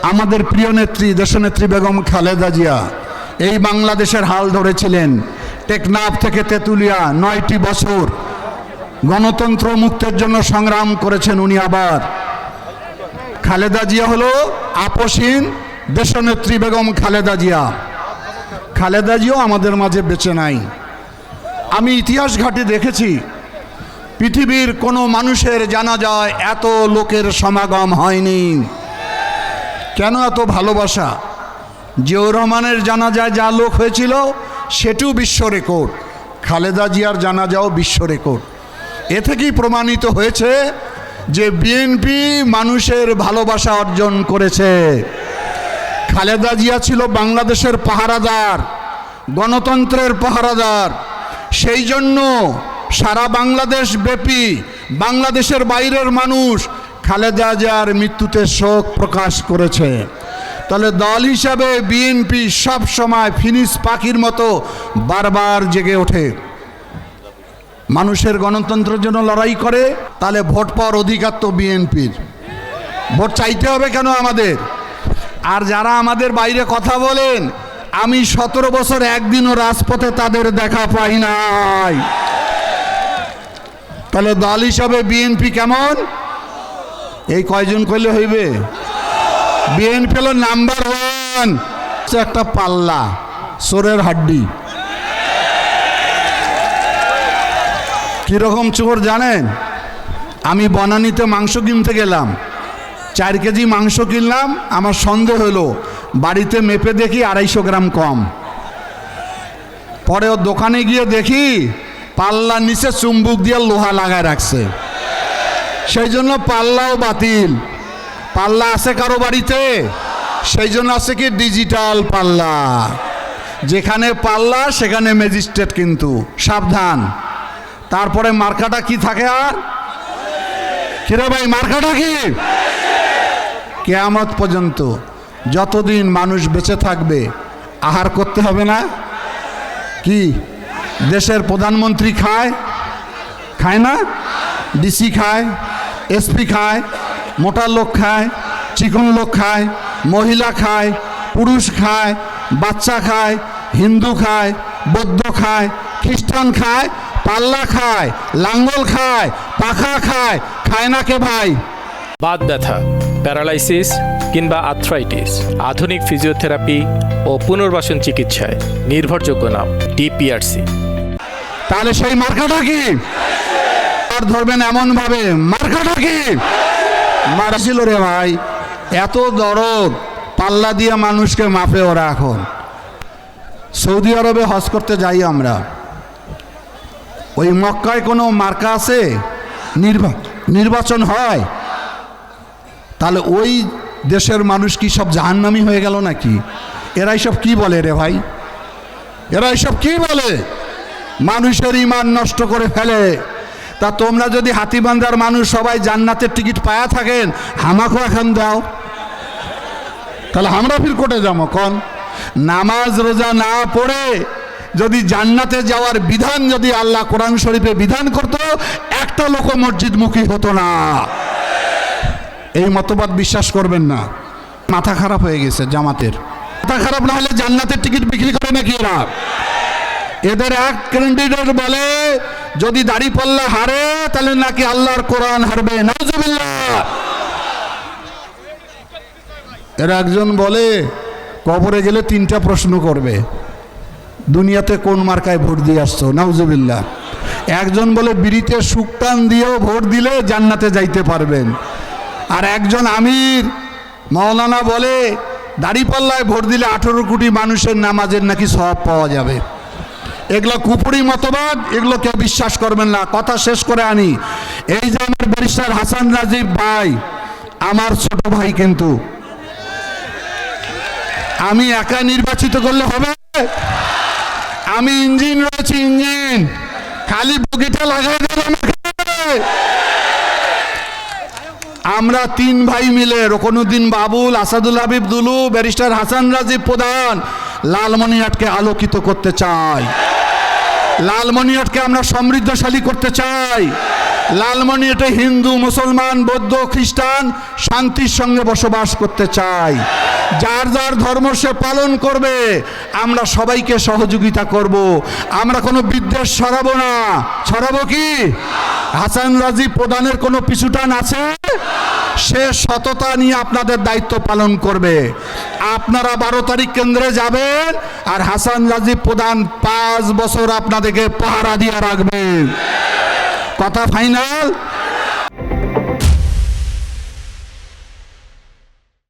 আমাদের প্রিয় নেত্রী দেশনেত্রী বেগম খালেদা জিয়া এই বাংলাদেশের হাল ধরেছিলেন। টেকনাফ থেকে তেঁতুলিয়া 9টি বছর গণতন্ত্র মুক্তের জন্য সংগ্রাম করেছেন উনি। আবার খালেদা জিয়া হলো আপসহীন দেশনেত্রী বেগম খালেদা জিয়া। খালেদা জিয়াও আমাদের মাঝে বেঁচে নাই। আমি ইতিহাস ঘাটে দেখেছি পৃথিবীর কোনো মানুষের জানাজায় এত লোকের সমাগম হয়নি। কেন এত ভালোবাসা? জিয়াউর রহমানের জানাজায় যা লোক হয়েছিল সেটিও বিশ্ব রেকর্ড, খালেদা জিয়ার জানাজাও বিশ্ব রেকর্ড। এ থেকেই প্রমাণিত হয়েছে যে বিএনপি মানুষের ভালোবাসা অর্জন করেছে। খালেদা জিয়া ছিল বাংলাদেশের পাহারাদার, গণতন্ত্রের পাহারাদার। সেই জন্য সারা বাংলাদেশ ব্যাপী বাংলাদেশের বাইরের মানুষ খালেদা জিয়ার মৃত্যুতে শোক প্রকাশ করেছে। তাহলে দল হিসাবে বিএনপি সব সময় ফিনিক্স পাখির মতো বারবার জেগে ওঠে, মানুষের গণতন্ত্রের জন্য লড়াই করে। তাহলে ভোট পাওয়ার অধিকার তো বিএনপির, ভোট চাইতে হবে কেন আমাদের? আর যারা আমাদের বাইরে কথা বলেন, আমি 17 বছর একদিনও রাজপথে তাদের দেখা পাই নাই। তাহলে দল হিসাবে বিএনপি কেমন? এই কয়জন কইলে হইবে? বিএনপি হলো নাম্বার 1, একটা পাল্লা, চোরের হাড্ডি। কিরকম চোর জানেন? আমি বনানীতে মাংস কিনতে গেলাম, 4 কেজি মাংস কিনলাম। আমার সন্দেহ হলো, বাড়িতে মেপে দেখি 250 গ্রাম কম। পরে ও দোকানে গিয়ে দেখি পাল্লার নিচে চুম্বুক দিয়ে লোহা লাগায় রাখছে। সেই জন্য পাল্লাও বাতিল। পাল্লা আছে কারো বাড়িতে? সেই জন্য আছে কি ডিজিটাল পাল্লা। যেখানে পাল্লা সেখানে ম্যাজিস্ট্রেট, কিন্তু সাবধান। তারপরে মার্কাটা কি থাকে? আর কিরে ভাই, মার্কাটা কি? কিয়ামত পর্যন্ত যতদিন মানুষ বেঁচে থাকবে আহার করতে হবে না? কি দেশের প্রধানমন্ত্রী খায়? খায় না? ডিসি খায়, এসপি খায়, মোটা লোক খায়, চিকন লোক খায়, মহিলা খায়, পুরুষ খায়, বাচ্চা খায়, হিন্দু খায়, বৌদ্ধ খায়, খ্রিস্টান খায়, পাল্লা খায়, লাঙ্গল খায়, পাখা খায়। খায় না কে ভাই? বাত ব্যথা, প্যারালাইসিস কিংবা আর্থ্রাইটিস, আধুনিক ফিজিওথেরাপি ও পুনর্বাসন চিকিৎসায় নির্ভরযোগ্য নাম ডিপিআরসি। তাহলে সেই মার্কাটা কি? আর ধরবেন এমন ভাবে, মার্কাটা কি? মারাছিল রে ভাই, এত দরদ, পাল্লা দিয়ে মানুষকে মাপে ওরা। এখন সৌদি আরবে হজ করতে যাই আমরা, ওই মক্কায় কোনো মার্কা আছে? নির্বাচন হয়? তাহলে ওই দেশের মানুষ কি সব জাহান্নামী হয়ে গেল নাকি? এরাই সব কি বলে রে ভাই? এরাই সব কি বলে? মানুষের ঈমান নষ্ট করে ফেলে। তা তোমরা যদি হাতিবান্ধার মানুষ সবাই জান্নাতের টিকিট পায়া থাকেন, আমাকেও এখন দাও, তাহলে আমরা ফির কোটে যাবো কন? নামাজ রোজা না পড়ে যদি জান্নাতে যাওয়ার বিধান যদি আল্লাহ কোরআন শরীফে বিধান করত, একটা লোক মসজিদমুখী হতো না। এই মতবাদ বিশ্বাস করবেন না। মাথা খারাপ হয়ে গেছে জামাতের। মাথা খারাপ না হলে জান্নাতের টিকিট বিক্রি করে নাকি এরা? এদের এক ক্যান্ডিডেট বলে যদি দাড়িপাল্লা হারে তাহলে নাকি আল্লাহর কোরআন হারবে। নাউজুবিল্লাহ। এর একজন বলে কবরে গেলে 3টা প্রশ্ন করবে, দুনিয়াতে কোন মার্কায় ভোট দিয়ে আসছো? নাউজুবিল্লাহ। একজন বলে বিড়িতে সুকটান দিয়েও ভোট দিলে জান্নাতে যাইতে পারবেন। আর একজন আমির মাওলানা বলে দাড়িপাল্লায় ভোট দিলে 18 কোটি মানুষের নামাজের নাকি সওয়াব পাওয়া যাবে। এগুলো কুপুরি মতবাদ, এগুলো কেউ বিশ্বাস করবেন না। কথা শেষ করে আনি, এই যে আমার ব্যারিস্টার হাসান রাজীব ভাই, আমার ছোট ভাই, কিন্তু আমি একা নির্বাচিত করলে হবে? আমি ইঞ্জিন রয়েছি, ইঞ্জিন, খালি বগিটা লাগাই দেন আমাকে। আমরা 3 ভাই মিলে, রকনুদ্দিন বাবুল, আসাদুল হাবিব দুলু, ব্যারিস্টার হাসান রাজীব প্রধান, লালমনিরহাটকে আলোকিত করতে চাই। লালমনিরহাটকে আমরা সমৃদ্ধশালী করতে চাই। লালমনিরহাটে হিন্দু, মুসলমান, বৌদ্ধ, খ্রিস্টান শান্তির সঙ্গে বসবাস করতে চায়। যার যার ধর্ম সে পালন করবে, আমরা সবাইকে সহযোগিতা করব। আমরা কোনো বিদ্বেষ ছড়াবো না। ছড়াবো কি? হাসান রাজি প্রধানের কোনো পিছুটান আছে? সে সততা নিয়ে আপনাদের দায়িত্ব পালন করবে। আপনারা 12 তারিখ কেন্দ্রে যাবেন, আর হাসান রাজি প্রধান 5 বছর আপনাদেরকে পাহারা দিয়ে রাখবেন। কথা ফাইনাল।